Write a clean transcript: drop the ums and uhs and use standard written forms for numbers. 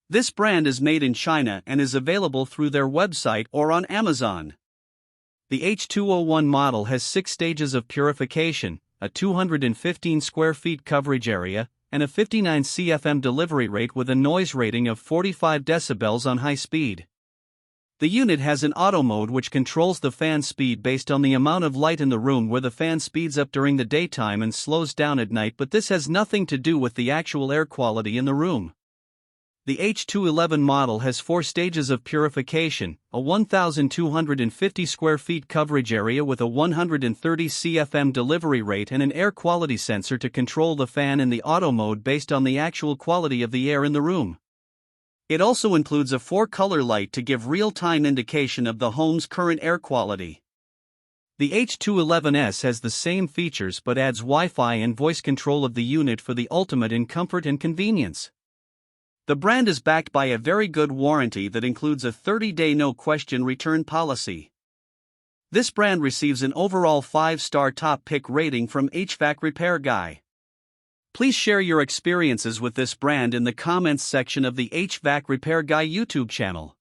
This brand is made in China and is available through their website or on Amazon. The H201 model has 6 stages of purification, a 215 square feet coverage area, and a 59 CFM delivery rate with a noise rating of 45 decibels on high speed. The unit has an auto mode which controls the fan speed based on the amount of light in the room, where the fan speeds up during the daytime and slows down at night, but this has nothing to do with the actual air quality in the room. The H211 model has 4 stages of purification, a 1,250 square feet coverage area with a 130 CFM delivery rate and an air quality sensor to control the fan in the auto mode based on the actual quality of the air in the room. It also includes a 4-color light to give real-time indication of the home's current air quality. The H211S has the same features but adds Wi-Fi and voice control of the unit for the ultimate in comfort and convenience. The brand is backed by a very good warranty that includes a 30-day no-question return policy. This brand receives an overall 5-star top pick rating from HvacRepairGuy. Please share your experiences with this brand in the comments section of the HvacRepairGuy YouTube channel.